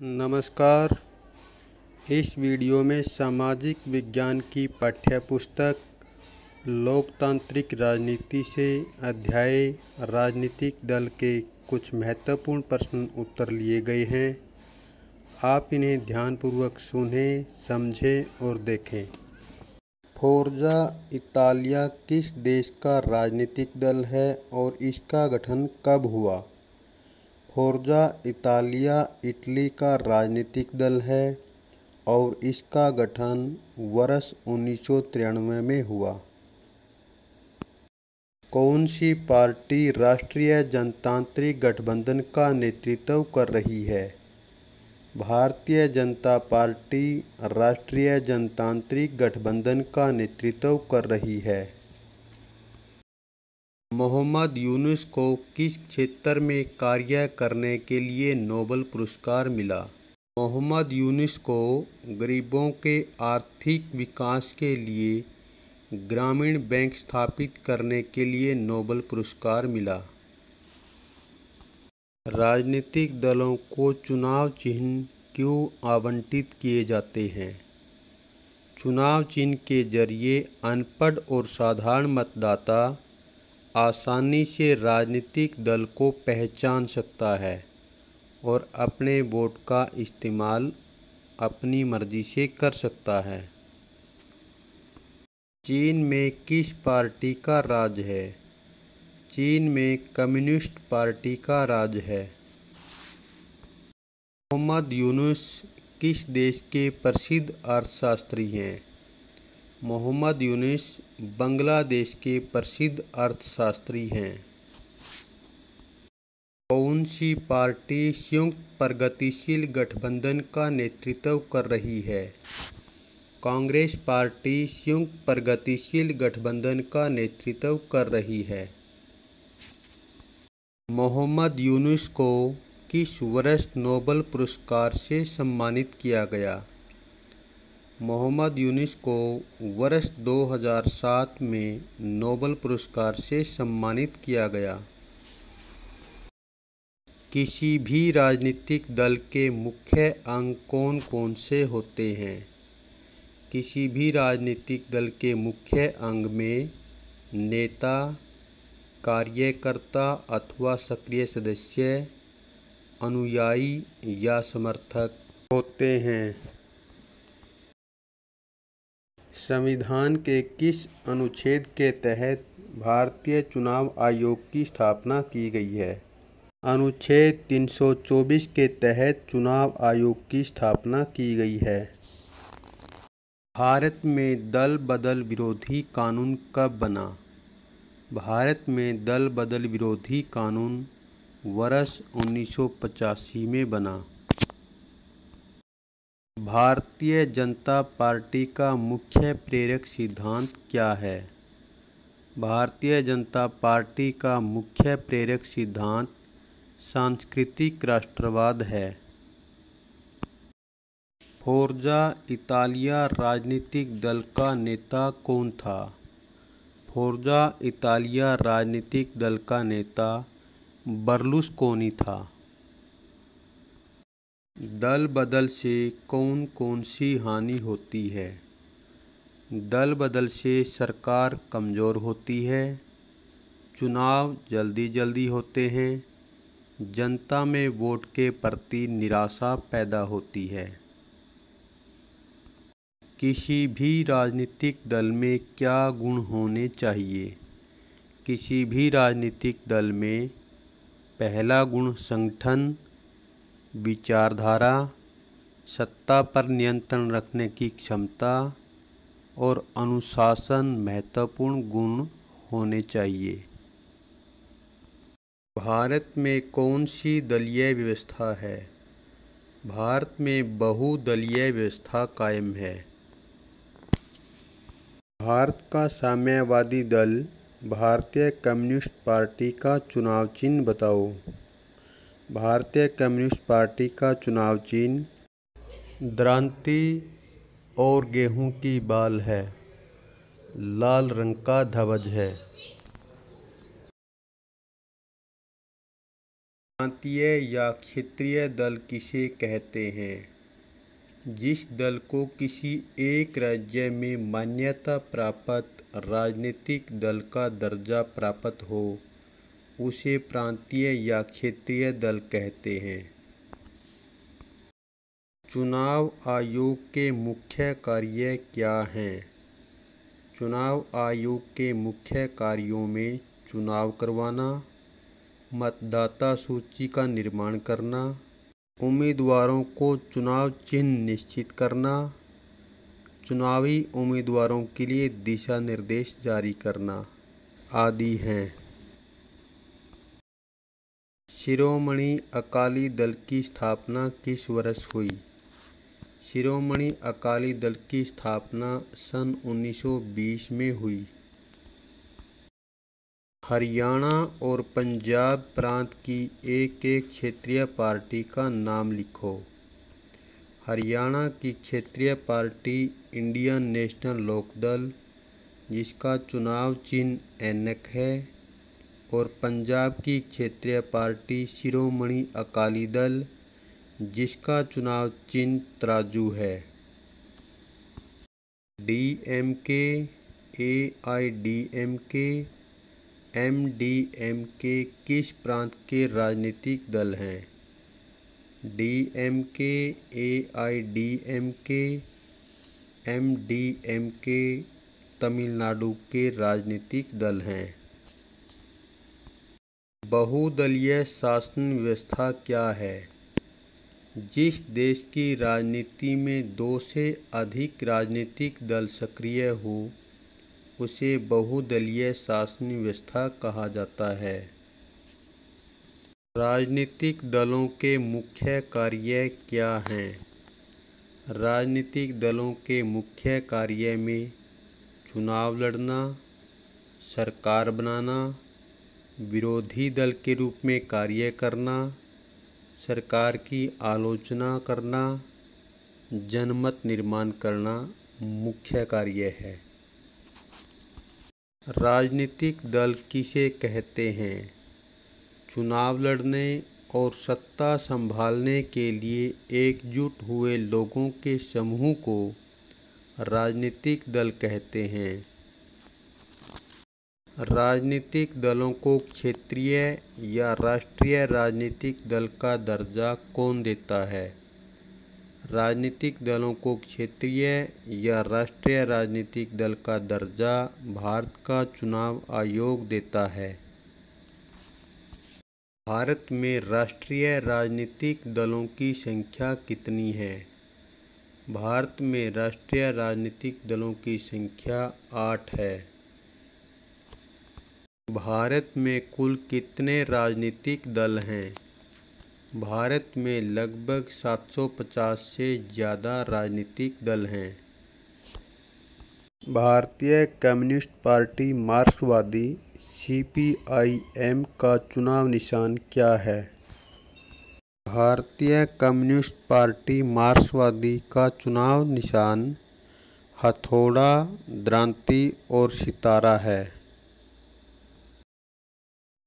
नमस्कार। इस वीडियो में सामाजिक विज्ञान की पाठ्यपुस्तक लोकतांत्रिक राजनीति से अध्याय राजनीतिक दल के कुछ महत्वपूर्ण प्रश्न उत्तर लिए गए हैं। आप इन्हें ध्यानपूर्वक सुनें, समझें और देखें। फोर्जा इतालिया किस देश का राजनीतिक दल है और इसका गठन कब हुआ? फोर्जा इतालिया इटली का राजनीतिक दल है और इसका गठन वर्ष 1993 में हुआ। कौन सी पार्टी राष्ट्रीय जनतांत्रिक गठबंधन का नेतृत्व कर रही है? भारतीय जनता पार्टी राष्ट्रीय जनतांत्रिक गठबंधन का नेतृत्व कर रही है। मोहम्मद यूनुस को किस क्षेत्र में कार्य करने के लिए नोबेल पुरस्कार मिला? मोहम्मद यूनुस को गरीबों के आर्थिक विकास के लिए ग्रामीण बैंक स्थापित करने के लिए नोबेल पुरस्कार मिला। राजनीतिक दलों को चुनाव चिन्ह क्यों आवंटित किए जाते हैं? चुनाव चिन्ह के जरिए अनपढ़ और साधारण मतदाता आसानी से राजनीतिक दल को पहचान सकता है और अपने वोट का इस्तेमाल अपनी मर्जी से कर सकता है। चीन में किस पार्टी का राज है? चीन में कम्युनिस्ट पार्टी का राज है। मोहम्मद यूनुस किस देश के प्रसिद्ध अर्थशास्त्री हैं? मोहम्मद यूनुस बांग्लादेश के प्रसिद्ध अर्थशास्त्री हैं। कौन सी पार्टी संयुक्त प्रगतिशील गठबंधन का नेतृत्व कर रही है? कांग्रेस पार्टी संयुक्त प्रगतिशील गठबंधन का नेतृत्व कर रही है। मोहम्मद यूनुस को किस वर्ष नोबेल पुरस्कार से सम्मानित किया गया? मोहम्मद यूनुस को वर्ष 2007 में नोबेल पुरस्कार से सम्मानित किया गया। किसी भी राजनीतिक दल के मुख्य अंग कौन कौन से होते हैं? किसी भी राजनीतिक दल के मुख्य अंग में नेता, कार्यकर्ता अथवा सक्रिय सदस्य, अनुयायी या समर्थक होते हैं। संविधान के किस अनुच्छेद के तहत भारतीय चुनाव आयोग की स्थापना की गई है? अनुच्छेद 324 के तहत चुनाव आयोग की स्थापना की गई है। भारत में दल बदल विरोधी कानून कब बना? भारत में दल बदल विरोधी कानून वर्ष 1985 में बना। भारतीय जनता पार्टी का मुख्य प्रेरक सिद्धांत क्या है? भारतीय जनता पार्टी का मुख्य प्रेरक सिद्धांत सांस्कृतिक राष्ट्रवाद है। फोर्जा इतालिया राजनीतिक दल का नेता कौन था? फोर्जा इतालिया राजनीतिक दल का नेता बर्लुस्कोनी था। दल बदल से कौन कौन सी हानि होती है? दल बदल से सरकार कमज़ोर होती है, चुनाव जल्दी होते हैं, जनता में वोट के प्रति निराशा पैदा होती है। किसी भी राजनीतिक दल में क्या गुण होने चाहिए? किसी भी राजनीतिक दल में पहला गुण संगठन, विचारधारा, सत्ता पर नियंत्रण रखने की क्षमता और अनुशासन महत्वपूर्ण गुण होने चाहिए। भारत में कौन सी दलीय व्यवस्था है? भारत में बहुदलीय व्यवस्था कायम है। भारत का साम्यवादी दल भारतीय कम्युनिस्ट पार्टी का चुनाव चिन्ह बताओ। भारतीय कम्युनिस्ट पार्टी का चुनाव चिन्ह द्रांति और गेहूं की बाल है। लाल रंग का ध्वज है। प्रांतीय या क्षेत्रीय दल किसे कहते हैं? जिस दल को किसी एक राज्य में मान्यता प्राप्त राजनीतिक दल का दर्जा प्राप्त हो उसे प्रांतीय या क्षेत्रीय दल कहते हैं। चुनाव आयोग के मुख्य कार्य क्या हैं? चुनाव आयोग के मुख्य कार्यों में चुनाव करवाना, मतदाता सूची का निर्माण करना, उम्मीदवारों को चुनाव चिन्ह निश्चित करना, चुनावी उम्मीदवारों के लिए दिशा निर्देश जारी करना आदि हैं। शिरोमणि अकाली दल की स्थापना किस वर्ष हुई? शिरोमणि अकाली दल की स्थापना सन 1920 में हुई। हरियाणा और पंजाब प्रांत की एक एक क्षेत्रीय पार्टी का नाम लिखो। हरियाणा की क्षेत्रीय पार्टी इंडियन नेशनल लोकदल जिसका चुनाव चिन्ह ऐनक है, और पंजाब की क्षेत्रीय पार्टी शिरोमणि अकाली दल जिसका चुनाव चिन्ह तराजू है। DMK, AIDMK, MDMK किस प्रांत के राजनीतिक दल हैं? DMK, AIDMK, MDMK तमिलनाडु के राजनीतिक दल हैं। बहुदलीय शासन व्यवस्था क्या है? जिस देश की राजनीति में 2 से अधिक राजनीतिक दल सक्रिय हो उसे बहुदलीय शासन व्यवस्था कहा जाता है। राजनीतिक दलों के मुख्य कार्य क्या हैं? राजनीतिक दलों के मुख्य कार्य में चुनाव लड़ना, सरकार बनाना, विरोधी दल के रूप में कार्य करना, सरकार की आलोचना करना, जनमत निर्माण करना मुख्य कार्य है। राजनीतिक दल किसे कहते हैं? चुनाव लड़ने और सत्ता संभालने के लिए एकजुट हुए लोगों के समूह को राजनीतिक दल कहते हैं। राजनीतिक दलों को क्षेत्रीय या राष्ट्रीय राजनीतिक दल का दर्जा कौन देता है? राजनीतिक दलों को क्षेत्रीय या राष्ट्रीय राजनीतिक दल का दर्जा भारत का चुनाव आयोग देता है। भारत में राष्ट्रीय राजनीतिक दलों की संख्या कितनी है? भारत में राष्ट्रीय राजनीतिक दलों की संख्या 8 है। भारत में कुल कितने राजनीतिक दल हैं? भारत में लगभग 750 से ज़्यादा राजनीतिक दल हैं। भारतीय कम्युनिस्ट पार्टी मार्क्सवादी CPIM का चुनाव निशान क्या है? भारतीय कम्युनिस्ट पार्टी मार्क्सवादी का चुनाव निशान हथौड़ा, दरांती और सितारा है।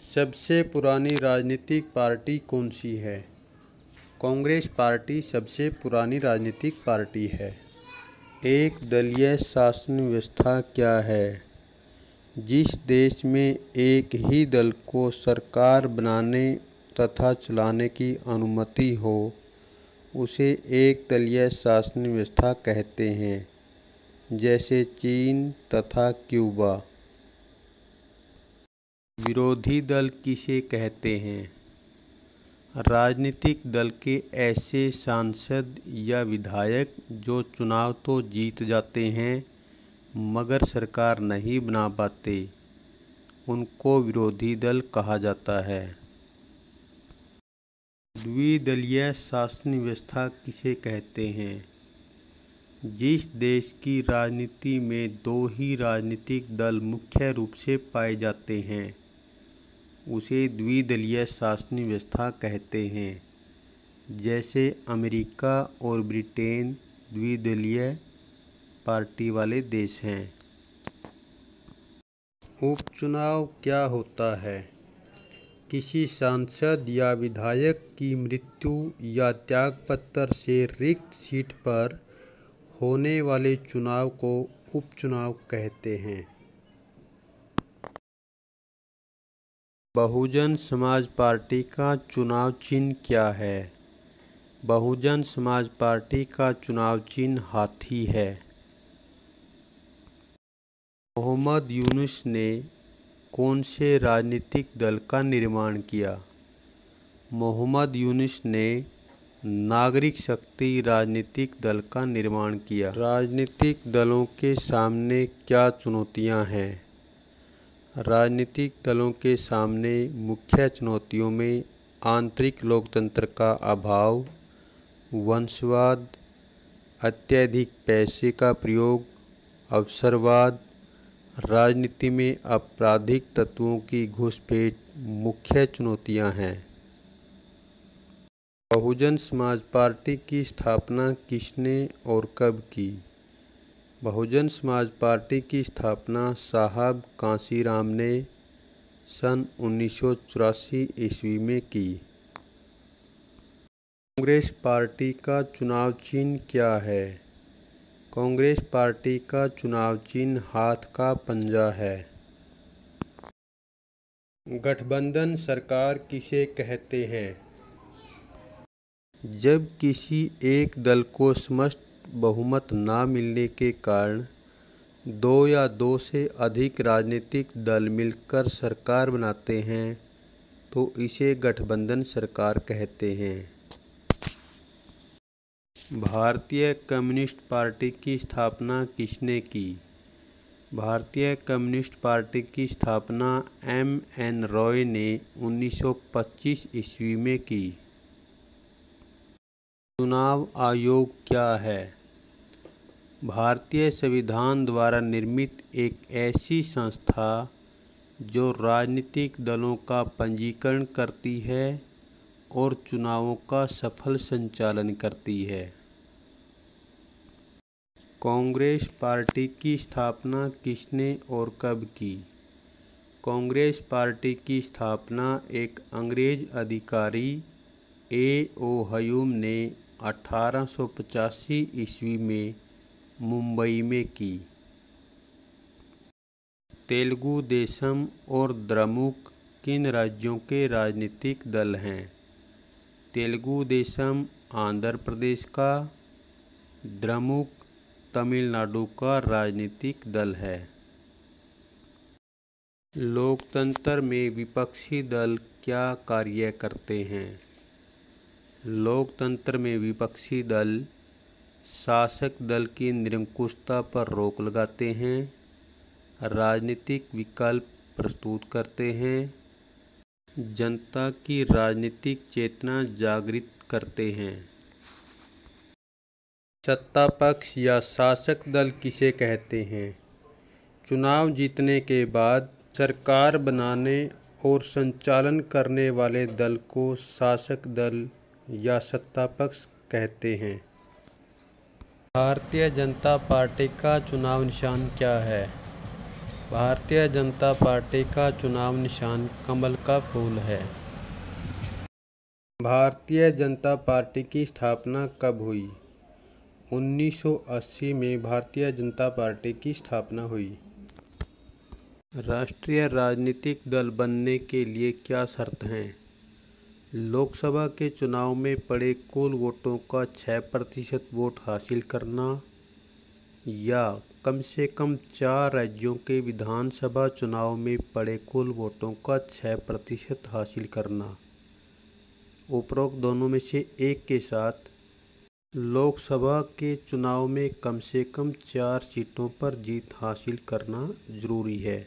सबसे पुरानी राजनीतिक पार्टी कौन सी है? कांग्रेस पार्टी सबसे पुरानी राजनीतिक पार्टी है। एक दलीय शासन व्यवस्था क्या है? जिस देश में एक ही दल को सरकार बनाने तथा चलाने की अनुमति हो उसे एक दलीय शासन व्यवस्था कहते हैं, जैसे चीन तथा क्यूबा। विरोधी दल किसे कहते हैं? राजनीतिक दल के ऐसे सांसद या विधायक जो चुनाव तो जीत जाते हैं मगर सरकार नहीं बना पाते, उनको विरोधी दल कहा जाता है। द्विदलीय शासन व्यवस्था किसे कहते हैं? जिस देश की राजनीति में 2 ही राजनीतिक दल मुख्य रूप से पाए जाते हैं उसे द्विदलीय शासन व्यवस्था कहते हैं, जैसे अमेरिका और ब्रिटेन द्विदलीय पार्टी वाले देश हैं। उपचुनाव क्या होता है? किसी सांसद या विधायक की मृत्यु या त्यागपत्र से रिक्त सीट पर होने वाले चुनाव को उपचुनाव कहते हैं। बहुजन समाज पार्टी का चुनाव चिन्ह क्या है? बहुजन समाज पार्टी का चुनाव चिन्ह हाथी है। मोहम्मद यूनुस ने कौन से राजनीतिक दल का निर्माण किया? मोहम्मद यूनुस ने नागरिक शक्ति राजनीतिक दल का निर्माण किया। राजनीतिक दलों के सामने क्या चुनौतियां हैं? राजनीतिक दलों के सामने मुख्य चुनौतियों में आंतरिक लोकतंत्र का अभाव, वंशवाद, अत्यधिक पैसे का प्रयोग, अवसरवाद, राजनीति में आपराधिक तत्वों की घुसपैठ मुख्य चुनौतियां हैं। बहुजन समाज पार्टी की स्थापना किसने और कब की? बहुजन समाज पार्टी की स्थापना साहब कांशीराम ने सन 1984 ईस्वी में की। कांग्रेस पार्टी का चुनाव चिन्ह क्या है? कांग्रेस पार्टी का चुनाव चिन्ह हाथ का पंजा है। गठबंधन सरकार किसे कहते हैं? जब किसी एक दल को स्पष्ट बहुमत न मिलने के कारण दो या दो से अधिक राजनीतिक दल मिलकर सरकार बनाते हैं तो इसे गठबंधन सरकार कहते हैं। भारतीय कम्युनिस्ट पार्टी की स्थापना किसने की? भारतीय कम्युनिस्ट पार्टी की स्थापना M.N. रॉय ने 1925 ईस्वी में की। चुनाव आयोग क्या है? भारतीय संविधान द्वारा निर्मित एक ऐसी संस्था जो राजनीतिक दलों का पंजीकरण करती है और चुनावों का सफल संचालन करती है। कांग्रेस पार्टी की स्थापना किसने और कब की? कांग्रेस पार्टी की स्थापना एक अंग्रेज अधिकारी A.O. ह्यूम ने 1885 ईस्वी में मुंबई में की। तेलुगु देशम और द्रमुक किन राज्यों के राजनीतिक दल हैं? तेलुगु देशम आंध्र प्रदेश का, द्रमुक तमिलनाडु का राजनीतिक दल है। लोकतंत्र में विपक्षी दल क्या कार्य करते हैं? लोकतंत्र में विपक्षी दल शासक दल की निरंकुशता पर रोक लगाते हैं, राजनीतिक विकल्प प्रस्तुत करते हैं, जनता की राजनीतिक चेतना जागृत करते हैं। सत्ता पक्ष या शासक दल किसे कहते हैं? चुनाव जीतने के बाद सरकार बनाने और संचालन करने वाले दल को शासक दल या सत्ता पक्ष कहते हैं। भारतीय जनता पार्टी का चुनाव निशान क्या है? भारतीय जनता पार्टी का चुनाव निशान कमल का फूल है। भारतीय जनता पार्टी की स्थापना कब हुई? 1980 में भारतीय जनता पार्टी की स्थापना हुई। राष्ट्रीय राजनीतिक दल बनने के लिए क्या शर्त हैं? लोकसभा के चुनाव में पड़े कुल वोटों का 6% वोट हासिल करना या कम से कम 4 राज्यों के विधानसभा चुनाव में पड़े कुल वोटों का 6% हासिल करना। उपरोक्त दोनों में से एक के साथ लोकसभा के चुनाव में कम से कम 4 सीटों पर जीत हासिल करना जरूरी है।